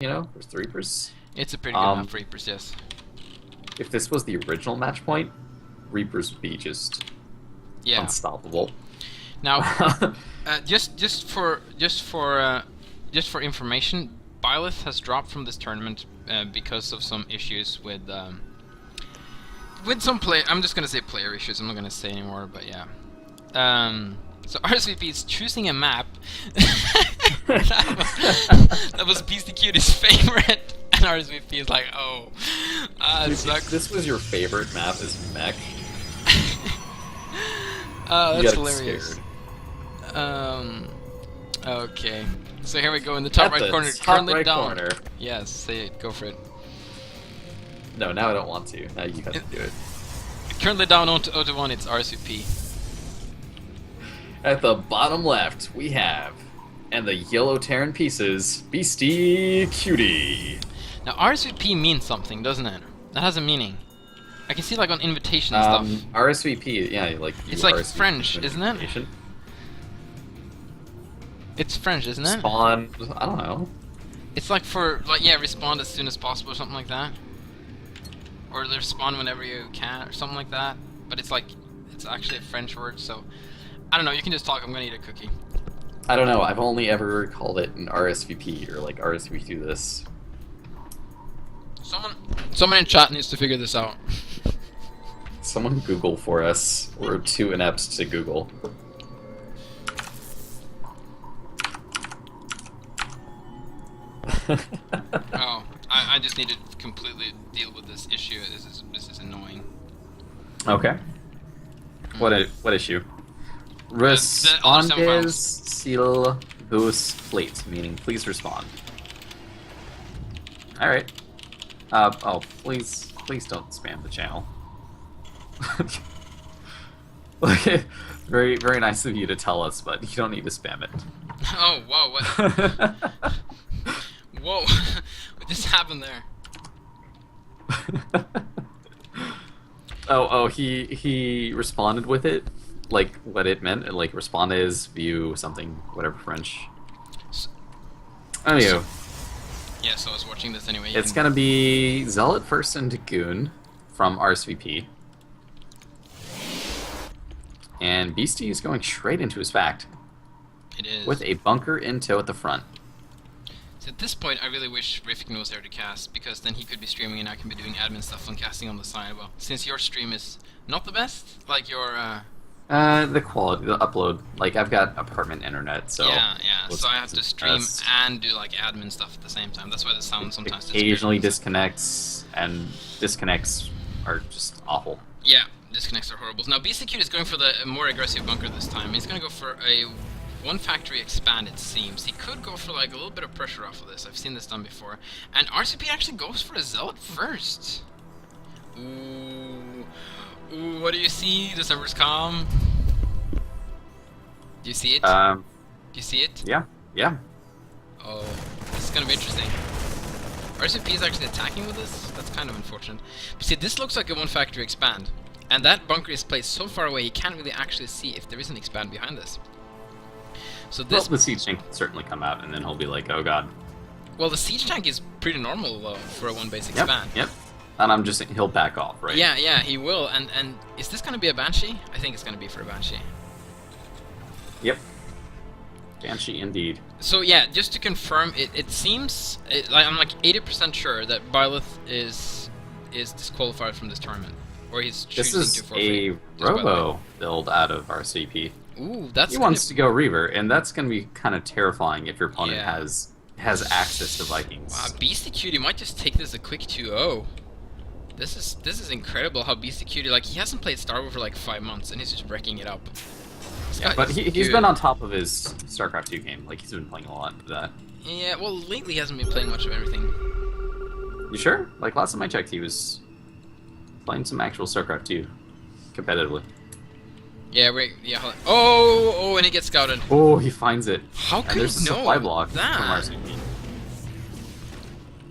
you know, versus the Reapers. It's a pretty good map for Reapers, yes. If this was the original match point, Reapers would be just unstoppable. Now, just for information, Byleth has dropped from this tournament because of some issues with some play. I'm just gonna say player issues. I'm not gonna say anymore, but yeah. So rsvp is choosing a map that was Beastyqt's favorite, and rsvp is like, oh, it sucks. This was your favorite map as mech. That's hilarious. Okay. So here we go in the top right corner. Currently right down. Corner. Yes, say it. Go for it. No, now I don't want to. Now you have to do it. Currently down 0-1. It's rsvp. At the bottom left, we have, and the yellow Terran pieces, Beastyqt. Now rsvp means something, doesn't it? That has a meaning. I can see like on invitation and stuff. RSVP, yeah, like it's like French, isn't it? It's French, isn't it? Spawn, I don't know. It's like for respond as soon as possible or something like that, or respond whenever you can or something like that. But it's like it's actually a French word, so I don't know. You can just talk. I'm gonna eat a cookie. I don't know. I've only ever called it an RSVP or like RSVP do this. Someone in chat needs to figure this out. Someone Google for us. We're too inept to Google. Oh, I just need to completely deal with this issue. This is annoying. Okay. What issue? Respondes s'il vous plaît, meaning please respond. All right. Oh, please don't spam the channel. Like, very nice of you to tell us, but you don't need to spam it. Oh, whoa, what? Whoa, what just happened there? He responded with it, like what it meant, like respond is view something, whatever French. Anyway. Yeah, so I was watching this anyway. It's gonna be Zealot first into Goon from rsvp. And Beastie is going straight into his fact. It is. With a bunker in tow at the front. So at this point, I really wish Rifkin was there to cast, because then he could be streaming and I can be doing admin stuff and casting on the side. Well, since your stream is not the best, like your the quality, the upload, like I've got apartment internet, so yeah. So I have to stream and do like admin stuff at the same time. That's why the sound sometimes occasionally disconnects, and disconnects are just awful. Yeah, disconnects are horrible. Now Beastyqt is going for the more aggressive bunker this time. He's going to go for a one factory expand, it seems. He could go for like a little bit of pressure off of this. I've seen this done before. And rsvp actually goes for a Zealot first. Ooh, what do you see? December's calm. Do you see it? Do you see it? Yeah. Oh, this is gonna be interesting. rsvp is actually attacking with this? That's kind of unfortunate. But see, this looks like a one factory expand. And that bunker is placed so far away, you can't really actually see if there is an expand behind this. So this, well, the siege tank can certainly come out, and then he'll be like, oh god. Well, the siege tank is pretty normal, though, for a one base expand. Yep. And I'm just saying, he'll back off, right? Yeah, he will. And is this going to be a Banshee? I think it's going to be for a Banshee. Yep. Banshee, indeed. So, yeah, just to confirm, it seems... I'm like 80% sure that Byleth is disqualified from this tournament. Or he's choosing to forfeit. This is a Robo build out of rsvp. Ooh, that's... He wants to go Reaver, and that's going to be kind of terrifying if your opponent has access to Vikings. Wow, Beastyqt might just take this a quick 2-0. This is incredible how Beastyqt, like, he hasn't played Star Wars for like 5 months, and he's just wrecking it up. Yeah, but he's been on top of his StarCraft 2 game. Like, he's been playing a lot of that. Yeah, well, lately he hasn't been playing much of everything. You sure? Like, last time I checked, he was playing some actual StarCraft 2 competitively. Yeah, oh, and he gets scouted. Oh, he finds it. How could he know that? Supply block from rsvp.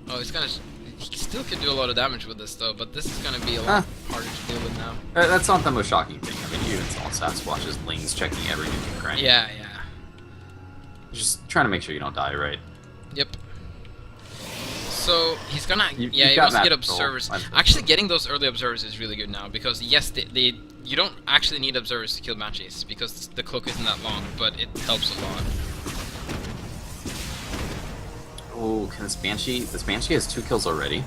Oh, he still could do a lot of damage with this, though, but this is going to be a lot harder to deal with now. That's not the most shocking thing. I mean, you even saw Sasquatch's Lings checking every nuke, right? Yeah. Just trying to make sure you don't die, right? Yep. So he's gonna, You- yeah, you've he got wants to get map control. observers. I'm- Actually, getting those early observers is really good now because yes, you don't actually need observers to kill banshees because the cloak isn't that long, but it helps a lot. Oh, can this Banshee? This Banshee has 2 kills already.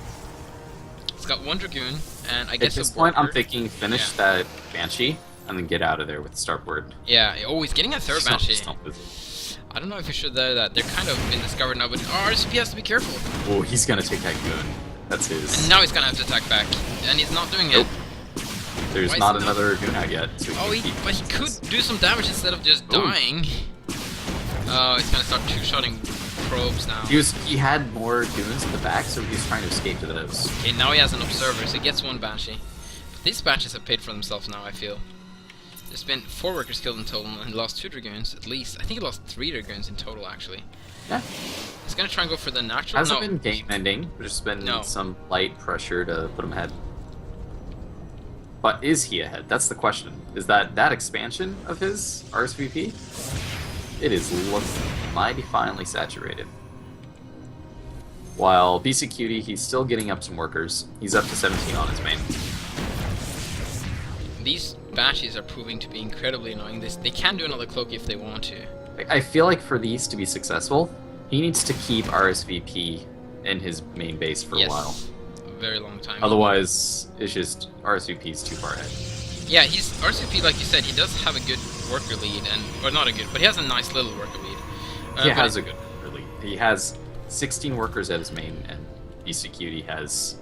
It's got 1 Dragoon, and I At guess this a point, I'm worker. thinking finish that Banshee and then get out of there with the starboard. Yeah, oh, he's getting a third Just don't- Banshee. just don't visit. I don't know if you should do that. They're kind of been discovered now, but RSVP has to be careful. Oh, he's gonna take that goon. That's his. And now he's gonna have to attack back, and he's not doing Nope. it. There's Why is not he not- another goon out yet. So Oh, can keep but he could distance. do some damage instead of just Ooh. dying. Oh, he's gonna start two-shotting probes now. He had more goons in the back, so he was trying to escape to those. Okay, now he has an observer, so he gets 1 Banshee. But these Banshees have paid for themselves now, I feel. There's been 4 workers killed in total, and he lost 2 Dragoons, at least. I think he lost 3 Dragoons in total, actually. Yeah. He's gonna try and go for the natural. Hasn't No. been game ending. There's just been No. some light pressure to put him ahead. But is he ahead? That's the question. Is that expansion of his RSVP? It is looking mighty finely saturated. While Beastyqt, he's still getting up some workers. He's up to 17 on his main. These Banshees are proving to be incredibly annoying. They can do another cloak if they want to. I feel like for these to be successful, he needs to keep RSVP in his main base for a while. A very long time. Otherwise, it's just RSVP's too far ahead. Yeah, he's RCP, like you said, he does have a good worker lead, or not a good, but he has a nice little worker lead. He has a good worker lead. He has 16 workers at his main, and Beastyqt has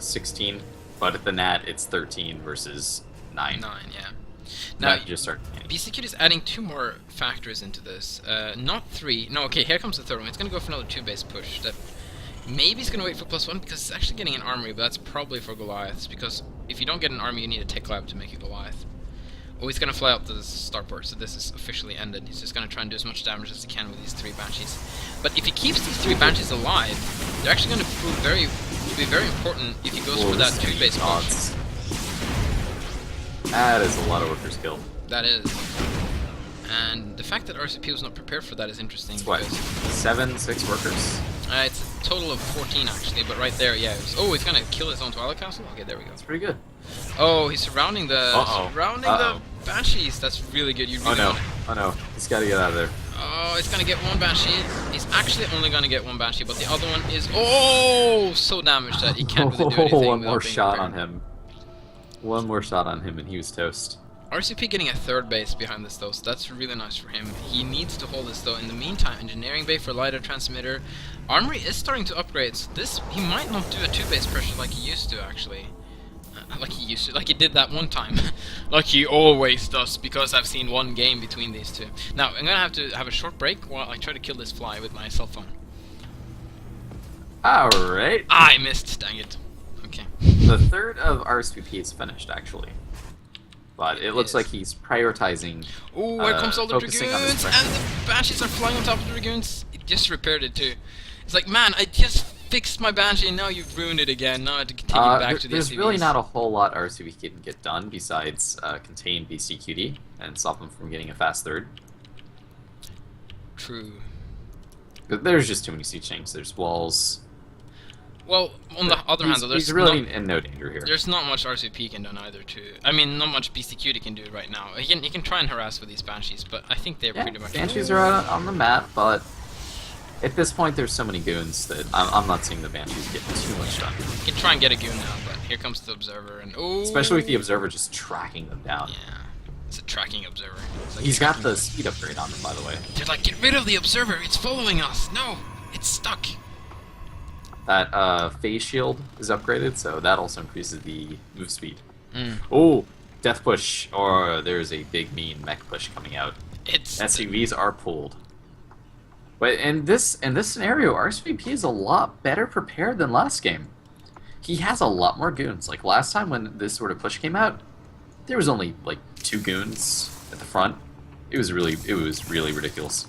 16, but at the Nat it's 13 versus 9. 9, yeah. Now, just start. Beastyqt is adding 2 more factors into this. Not 3. No, okay, here comes the third one. It's going to go for another 2-base push. That maybe it's going to wait for +1 because it's actually getting an armory, but that's probably for Goliaths because if you don't get an army, you need a tech lab to make a Goliath. Oh, he's going to fly out the starport, so this is officially ended. He's just going to try and do as much damage as he can with these 3 Banshees. But if he keeps these 3 Banshees alive, they're actually going to be very important if he goes for that 2-base push. That is a lot of workers killed. That is. And the fact that RCP was not prepared for that is interesting. It's what? 6 workers? It's a total of 14 actually, but right there, yeah. Oh, he's gonna kill his own Twilight Castle? Okay, there we go. That's pretty good. Oh, he's surrounding the the Banshees. That's really good. You really wanna... Oh no, he's gotta get out of there. Oh, he's gonna get 1 Banshee. He's actually only gonna get 1 Banshee, but the other one is so damaged that he can't really do anything. One more shot on him. One more shot on him and he was toast. RCP getting a 3rd base behind this though, so that's really nice for him. He needs to hold this though. In the meantime, engineering bay for lighter transmitter. Armory is starting to upgrade, so this, he might not do a 2-base pressure like he used to actually. Like he did that one time. Like he always does, because I've seen 1 game between these 2. Now, I'm gonna have to have a short break while I try to kill this fly with my cell phone. Alright. I missed, dang it. Okay. The 3rd of RSVP is finished actually. But it looks like he's prioritizing. Oh, here comes all the focusing on Dragoons, this and the Banshees are flying on top of the Dragoons. It just repaired it too. It's like, man, I just fixed my Banshee and now you've ruined it again. Now I have to continue back to the There's SCVs. really not a whole lot RSVP can get done besides contain Beastyqt and stop him from getting a fast 3rd. True. But there's just too many siege tanks. There's walls. Well, on the other hand, though, he's really in no danger here. There's not much RCP can do either. I mean, not much Beastyqt can do right now. He can try and harass with these Banshees, but I think they're pretty much. Banshees are out on the map, but at this point there's so many goons that I'm not seeing the Banshees get too much done. He can try and get a goon now, but here comes the Observer, and especially with the Observer just tracking them down. Yeah, it's a tracking Observer. Like he's got the speed upgrade on him, by the way. They're like, get rid of the Observer! It's following us! No! It's stuck! That phase shield is upgraded, so that also increases the move speed. Mm. Oh, death push, or there's a big mean mech push coming out. SCVs are pulled. But in this scenario, RSVP is a lot better prepared than last game. He has a lot more goons. Like last time when this sort of push came out, there was only like 2 goons at the front. It was really ridiculous.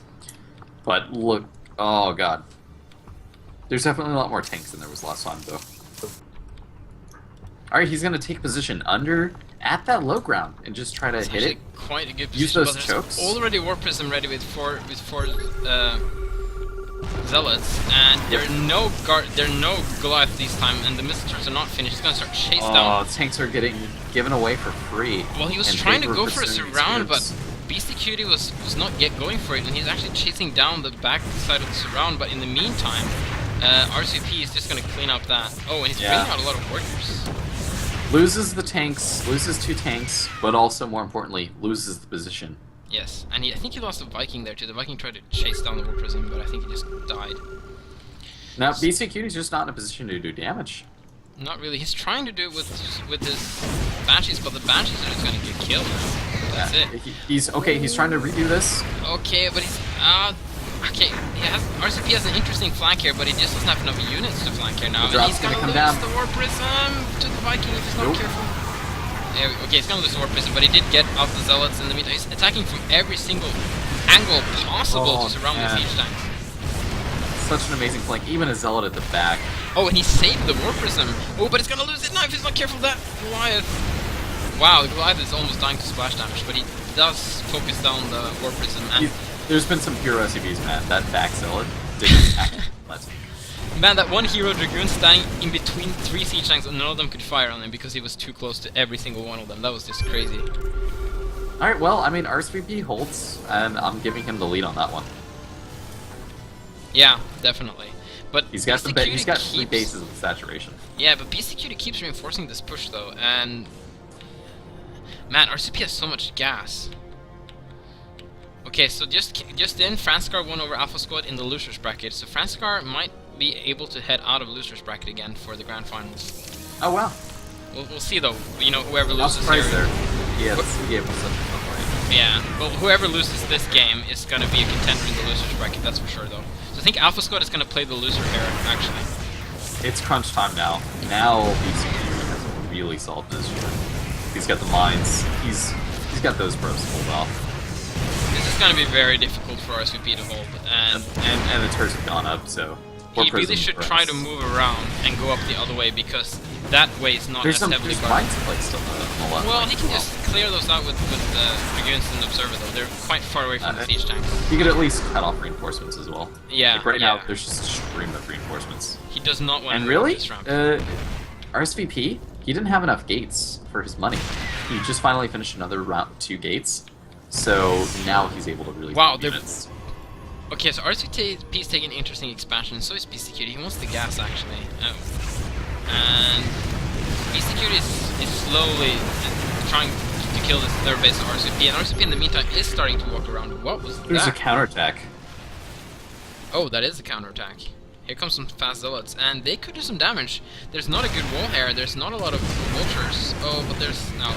But look, oh god. There's definitely a lot more tanks than there was last time, though. Alright, he's going to take position at that low ground and just try to hit it. Quite a good position. Use those chokes. Already War Prism ready with four zealots, and there are no Goliath this time, and the missile turrets are not finished. He's gonna start chase down. Oh, tanks are getting given away for free. Well, he was trying to go for a surround, but Beastyqt was not yet going for it, and he's actually chasing down the back side of the surround. But in the meantime, RCP is just gonna clean up that. Oh, and he's bringing out a lot of warriors. Loses the tanks, loses 2 tanks, but also more importantly, loses the position. Yes, and I think he lost the Viking there too. The Viking tried to chase down the War Prism, but I think he just died. Now, Beastyqt is just not in a position to do damage. Not really. He's trying to do it with his Banshees, but the Banshees are just going to get killed now. That's it. He's trying to redo this. Okay, but he's okay. RCP has an interesting flank here, but he just doesn't have enough units to flank here now. The drop's going to come lose down. the War Prism to the Viking if he's not careful. Yeah, okay, he's going to lose the War Prism, but he did get out the Zealots in the meantime. He's attacking from every single angle possible to surround the siege tanks. Such an amazing flank, even a Zealot at the back. Oh, and he saved the War Prism. Oh, but he's going to lose it now if he's not careful of that Goliath. Wow, the Goliath is almost dying to splash damage, but he does focus down the War Prism. And there's been some hero SCVs, man. That back Zealot didn't act. Man, that one hero Dragoon standing in between 3 siege tanks and none of them could fire on him because he was too close to every single one of them. That was just crazy. Alright, well, I mean, RSVP holds, and I'm giving him the lead on that one. Yeah, definitely. But he's got 3 bases with saturation. Yeah, but Beastyqt keeps reinforcing this push though, and man, RCP has so much gas. Okay, so just then, Franskar won over Alpha Squad in the losers bracket, so Franskar might be able to head out of losers bracket again for the grand finals. Oh wow. We'll see though. You know, whoever loses here. There. He gave us such a fun way. Yeah, well, whoever loses this game is going to be a contender in the losers bracket. That's for sure though. So I think Alpha Squad is going to play the loser here actually. It's crunch time now. Now BCQ has a really solid position. He's got the mines. He's got those bros pulled off. This is going to be very difficult for RSVP to hold, and the turrets have gone up, so he really should try to move around and go up the other way because that way is not as heavily guarded. Mines placed on the left. Well, he can just clear those out with Dragoons and Observer though. They're quite far away from the siege tanks. He could at least cut off reinforcements as well. Yeah. Like right now, there's just a stream of reinforcements. He does not want to really this ramp. RSVP, he didn't have enough gates for his money. He just finally finished another round 2 gates. So now he's able to really units. Okay, so RCP is taking an interesting expansion, and so is Beastyqt. He wants the gas, actually. And Beastyqt is slowly trying to kill this third base of RCP, and RCP in the meantime is starting to walk around. What was that? There's a counterattack. Oh, that is a counterattack. Here comes some fast zealots, and they could do some damage. There's not a good wall here, there's not a lot of vultures. Oh, but there's... no,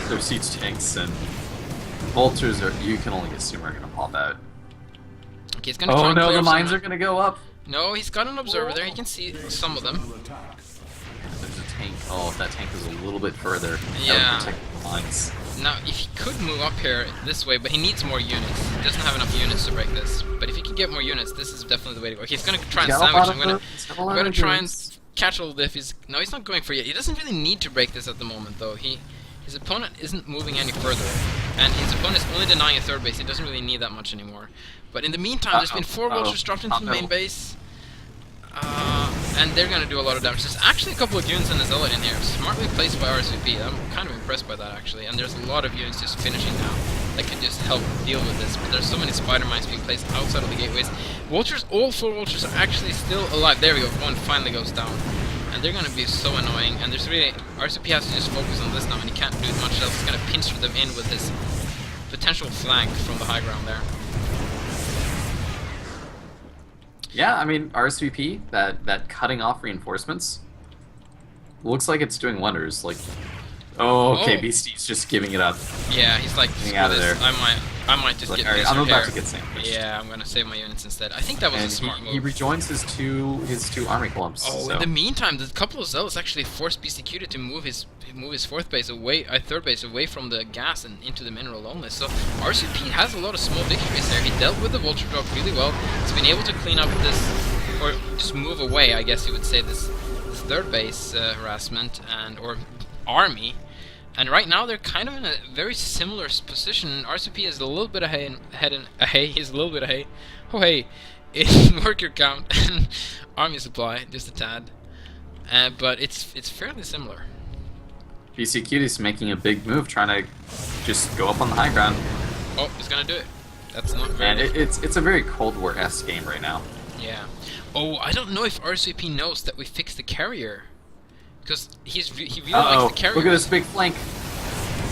there's siege tanks, and vultures are... you can only assume are gonna pop out. Okay, he's gonna try and the mines are gonna go up. No, he's got an observer there, he can see some of them. There's a tank. Oh, if that tank was a little bit further, yeah, that would protect the mines. Now, if he could move up here this way, but he needs more units. He doesn't have enough units to break this. But if he can get more units, this is definitely the way to go. Okay, he's gonna try and sandwich. I'm gonna try and catch all if he's... no, he's not going for it. He doesn't really need to break this at the moment, though. His opponent isn't moving any further, and his opponent is only denying a third base. He doesn't really need that much anymore. But in the meantime, there's been 4 vultures dropped into the main base, and they're gonna do a lot of damage. There's actually a couple of units and a zealot in here, smartly placed by RSVP. I'm kind of impressed by that actually. And there's a lot of units just finishing now that could just help deal with this. But there's so many spider mines being placed outside of the gateways. Vultures, all 4 vultures are actually still alive. There we go. One finally goes down. And they're gonna be so annoying, and there's really... RCP has to just focus on this now, and he can't do much else. He's gonna pincer them in with his potential flank from the high ground there. Yeah, I mean, RSVP, that cutting off reinforcements, looks like it's doing wonders. Like, oh, okay, Beasty's just giving it up. Yeah, he's like, screw this, I might just get this. I'm about to get sandwiched. Yeah, I'm gonna save my units instead. I think that was a smart move. He rejoins his two army clumps. Oh, in the meantime, the couple of zealots actually forced Beastyqt to move his 4th base away, 3rd base away from the gas and into the mineral only. So RCP has a lot of small victories there. He dealt with the vulture drop really well. He's been able to clean up this, or just move away, I guess you would say, this 3rd base harassment or army. And right now they're kind of in a very similar position. RCP is a little bit ahead. He's a little bit ahead. Oh hey, in worker count and army supply, just a tad. But it's fairly similar. Beastyqt is making a big move, trying to just go up on the high ground. Oh, he's gonna do it. That's not very. And it's a very Cold War-esque game right now. Yeah. Oh, I don't know if RSVP knows that we fixed the carrier, because he really likes the carrier. Look at this big flank.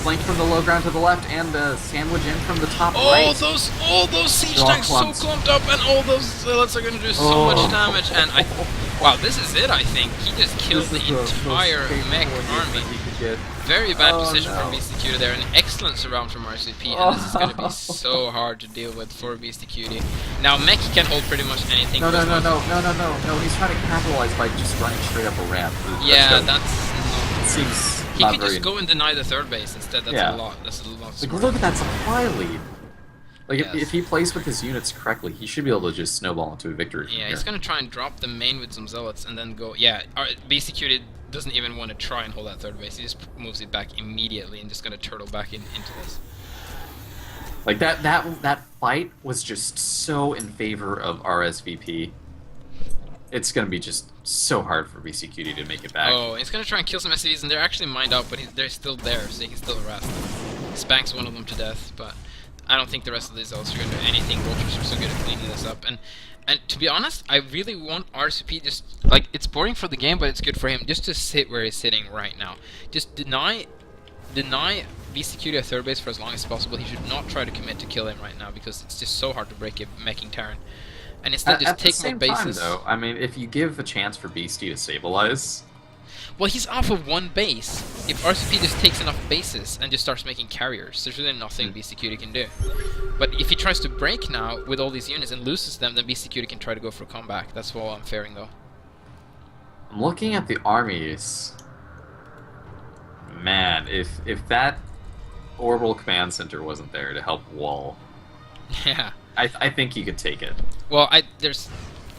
Flank from the low ground to the left, and the sandwich in from the top right. All those siege tanks so clumped up, and all those zealots are going to do so much damage. And wow, this is it. I think he just killed the entire mech army. Very bad position from Beastyqt there, an excellent surround from RSVP, and this is going to be so hard to deal with for Beastyqt. Now mech can hold pretty much anything. No, he's trying to capitalize by just running straight up a ramp. Yeah, it seems. He could just go and deny the third base instead. That's a lot. That's a lot. Like, look at that supply lead. Like, if he plays with his units correctly, he should be able to just snowball into a victory. Yeah, he's gonna try and drop the main with some zealots and then go. Yeah, Beastyqt doesn't even want to try and hold that third base. He just moves it back immediately and just gonna turtle back into this. Like that fight was just so in favor of RSVP. It's gonna be just so hard for Beastyqt to make it back. Oh, he's gonna try and kill some SCVs, and they're actually mined out, but they're still there, so he can still harass them. Spanks one of them to death, but I don't think the rest of these zealots are gonna do anything. Vultures are so good at cleaning this up, and to be honest, I really want RCP just like, it's boring for the game, but it's good for him just to sit where he's sitting right now. Just deny Beastyqt a third base for as long as possible. He should not try to commit to kill him right now because it's just so hard to break it meching Terran. And instead, just take more bases. Time, though, I mean, if you give a chance for Beastie to stabilize... Well, he's off of one base. If RCP just takes enough bases and just starts making carriers, there's really nothing Beastyqt can do. But if he tries to break now with all these units and loses them, then Beastyqt can try to go for a comeback. That's all I'm fearing, though. I'm looking at the armies. Man, if that orbital command center wasn't there to help wall... Yeah. I think he could take it. Well, there's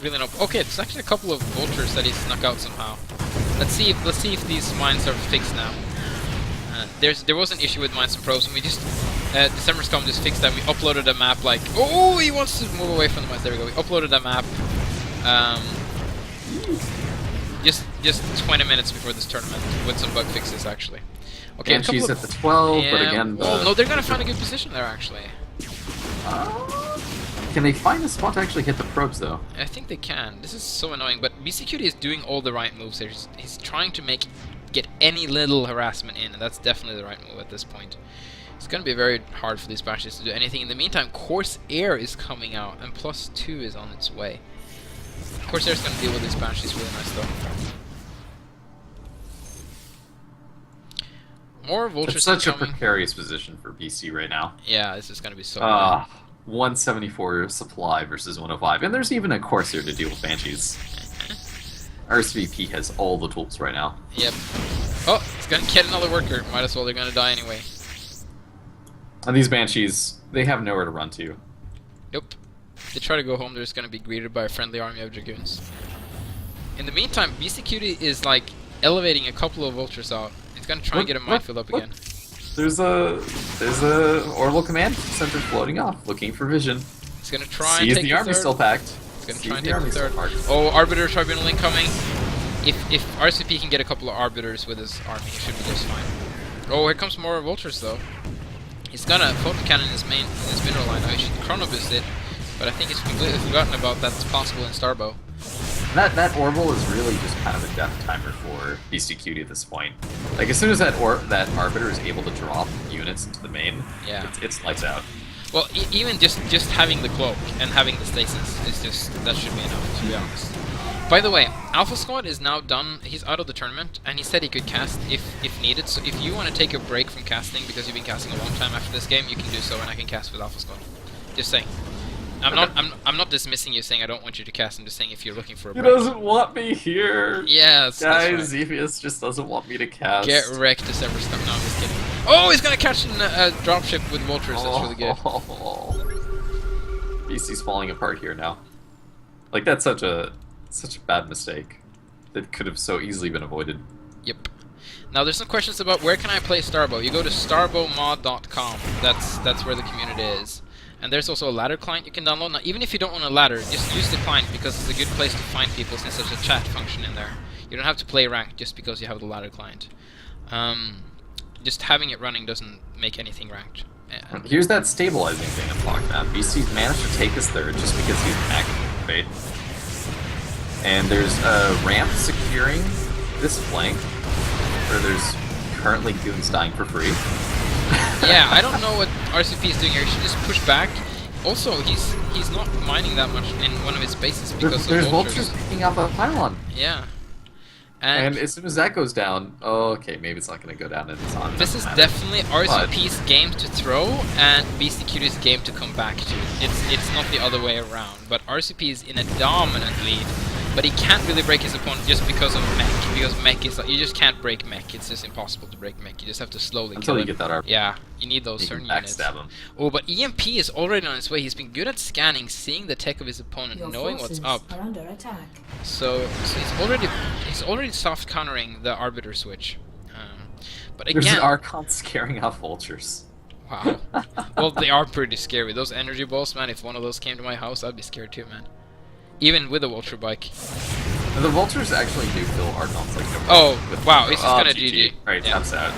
really no... Okay, there's actually a couple of vultures that he snuck out somehow. Let's see if these mines are fixed now. There was an issue with mines and probes, and we just December's Come just fixed that. We uploaded a map like, oh, he wants to move away from the mines. There we go. We uploaded a map. Just 20 minutes before this tournament with some bug fixes actually. Okay, and she's at the 12, yeah, but again. Oh no, they're gonna find a good position there actually. Can they find a spot to actually hit the probes, though? I think they can. This is so annoying, but Beastyqt is doing all the right moves here. He's trying to get any little harassment in, and that's definitely the right move at this point. It's going to be very hard for these Banshees to do anything. In the meantime, Corsair is coming out, and +2 is on its way. Corsair's going to deal with these Banshees really nice, though. More vultures. It's such a precarious position for BC right now. Yeah, this is going to be so bad. 174 supply versus 105, and there's even a Corsair to deal with Banshees. RSVP has all the tools right now. Yep. Oh, it's gonna get another worker. Might as well, they're gonna die anyway. And these Banshees, they have nowhere to run to. Nope. If they try to go home, they're just gonna be greeted by a friendly army of Dragoons. In the meantime, Beastyqt is like elevating a couple of vultures out. He's gonna try and get a minefield up again. There's a orbital command center floating off, looking for vision. He's gonna try and take the army still packed. He's gonna try and take the third. Oh, Arbiter Tribunal incoming. If RCP can get a couple of Arbiters with his army, he should be just fine. Oh, here comes more vultures though. He's gonna photon cannon his mineral line. Now he should chrono boost it, but I think he's completely forgotten about that's possible in Starbow. That orbital is really just kind of a death timer for Beastyqt at this point. Like, as soon as that Arbiter is able to drop units into the main, yeah, it's lights out. Well, even just having the cloak and having the stasis is just, that should be enough, to be honest. By the way, Alpha Squad is now done. He's out of the tournament, and he said he could cast if needed. So if you want to take a break from casting because you've been casting a long time after this game, you can do so, and I can cast with Alpha Squad. Just saying. I'm not dismissing you saying I don't want you to cast. I'm just saying if you're looking for a break. He doesn't want me here. Yes, guys, that's right. Xevious just doesn't want me to cast. Get wrecked, December stuff. No, I'm just kidding. Oh, he's gonna catch a dropship with vultures. That's really good. BC's falling apart here now. Like, that's such a bad mistake that could have so easily been avoided. Yep. Now there's some questions about where can I play Starbow. You go to starbowmod.com. That's where the community is. And there's also a ladder client you can download. Now, even if you don't want a ladder, just use the client because it's a good place to find people since there's a chat function in there. You don't have to play ranked just because you have the ladder client. Just having it running doesn't make anything ranked. Here's that stabilizing thing I'm talking about. BC's managed to take his third just because he's back, right? And there's a ramp securing this flank, where there's currently goons dying for free. Yeah, I don't know what RCP is doing here. He should just push back. Also, he's not mining that much in one of his bases because there's of vultures. picking up a pylon. Yeah. And as soon as that goes down, okay, maybe it's not going to go down in time. This is definitely RCP's game to throw and Beastyqt's game to come back to. It's not the other way around. But RCP is in a dominant lead. But he can't really break his opponent just because of mech. Because mech is like, you just can't break mech. It's just impossible to break mech. You just have to slowly kill him. Until you get that RP. Yeah, you need those certain units. Backstab him. Oh, but EMP is already on his way. He's been good at scanning, seeing the tech of his opponent, knowing what's up. Are under attack. So he's already soft countering the Arbiter switch. But again, there's Archon scaring off vultures. Wow. Well, they are pretty scary. Those energy balls, man. If one of those came to my house, I'd be scared too, man. Even with a vulture bike. The vultures actually do kill Archons like wow, he's just gonna GG. Alright, taps out.